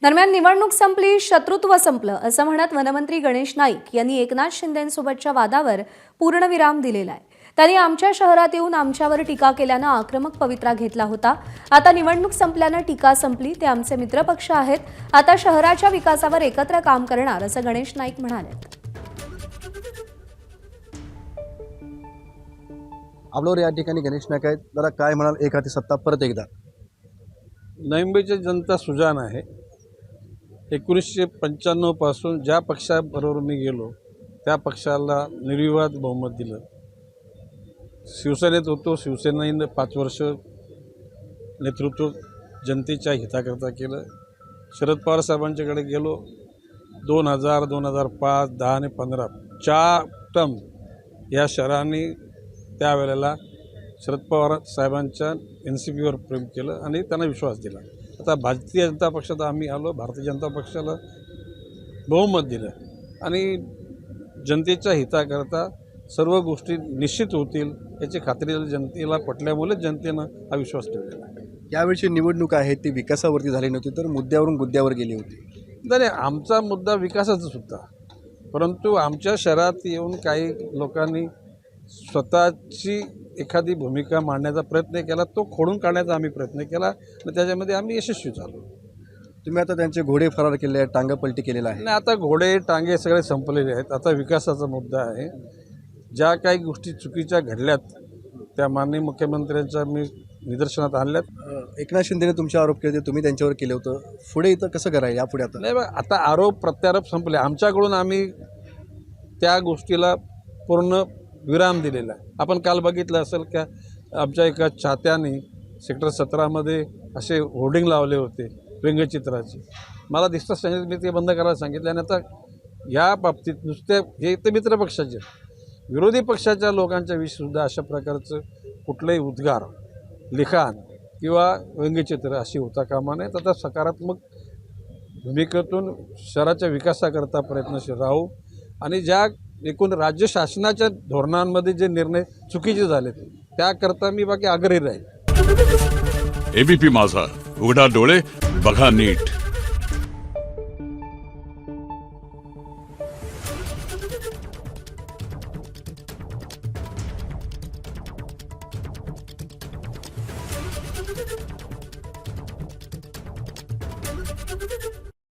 दरम्यान निवडणूक संपली, शत्रुत्व संपलं असं म्हणत वनमंत्री गणेश नाईक यांनी एकनाथ शिंदेंसोबतच्या वादावर पूर्णविराम दिलेला आहे। त्यांनी आमच्या शहरात येऊन आमच्यावर टीका केल्यानं आक्रमक पवित्रा घेतला होता। आता निवडणूक संपल्यानं टीका संपली, ते आमचे मित्रपक्ष आहेत, आता शहराच्या विकासावर एकत्र काम करणार असं गणेश नाईक म्हणाले। आपल्यावर या ठिकाणी गणेश नाईक आहेत, जरा काय म्हणाल एक हाती सत्ता परत एकदा? नवी मुंबईची जनता सुजाण आहे। 1995 पासून ज्या पक्षाबरोबर मी गेलो त्या पक्षाला निर्विवाद बहुमत दिलं। शिवसेनेत होतो, शिवसेनेने 5 वर्ष नेतृत्व जनतेच्या हिताकरता केलं। शरद पवार साहेबांच्याकडे गेलो, 2000, 2005, 10 आणि 15 4 टर्म या शहराने त्यावेळेला शरद पवार साहेबांच्या NCPवर प्रेम केलं आणि त्यांना विश्वास दिला। आता भारतीय जनता पक्षात आम्ही आलो, भारतीय जनता पक्षाला बहुमत दिलं आणि जनतेच्या हिताकरता सर्व गोष्टी निश्चित होतील याची खात्री जनतेला पटल्यामुळे जनतेनं हा विश्वास ठेवलेला आहे। यावेळची निवडणूक आहे ती विकासावरती झाली नव्हती, तर मुद्द्यावरून मुद्द्यावर गेली होती। नाही, आमचा मुद्दा विकासाचाच होता, परंतु आमच्या शहरात येऊन काही लोकांनी स्वतःची एखादी भूमिका मांडण्याचा प्रयत्न केला, तो खोडून काढण्याचा आम्ही प्रयत्न केला आणि त्याच्यामध्ये आम्ही यशस्वी झालो। तुम्ही आता त्यांचे घोडे फरार केले आहेत, टांगापलटी केलेला आहे। आणि आता घोडे टांगे सगळे संपलेले आहेत। आता विकासाचा मुद्दा आहे। ज्या काही गोष्टी चुकीच्या घडल्यात त्या माननीय मुख्यमंत्र्यांच्या मी निदर्शनात आणल्यात। एकनाथ शिंदेने तुमचे आरोप केले, तुम्ही त्यांच्यावर केले होतं, पुढे इथं कसं करायला यापुढे? आता नाही, आता आरोप प्रत्यारोप संपले आमच्याकडून, आम्ही त्या गोष्टीला पूर्ण विराम दिलेला आहे। आपण काल बघितलं असेल का आमच्या एका चाहत्याने सेक्टर 17 मध्ये असे होर्डिंग लावले होते व्यंगचित्राचे। मला दिसतं सांगितलं, मी ते बंद करायला सांगितलं। आणि आता या बाबतीत नुसते हे तर मित्रपक्षाचे, विरोधी पक्षाच्या लोकांच्या विषयीसुद्धा अशा प्रकारचं कुठलंही उद्गार, लिखाण किंवा व्यंगचित्र अशी होता कामा नयेत। आता सकारात्मक भूमिकेतून शहराच्या विकासाकरता प्रयत्नशील राहू आणि ज्या एकूण राज्य शासनाच्या धोरणांमध्ये जे निर्णय चुकीचे झाले त्याकरता मी बाकी आग्रही राहील। ABP माझा, उघडा डोळे बघा नीट।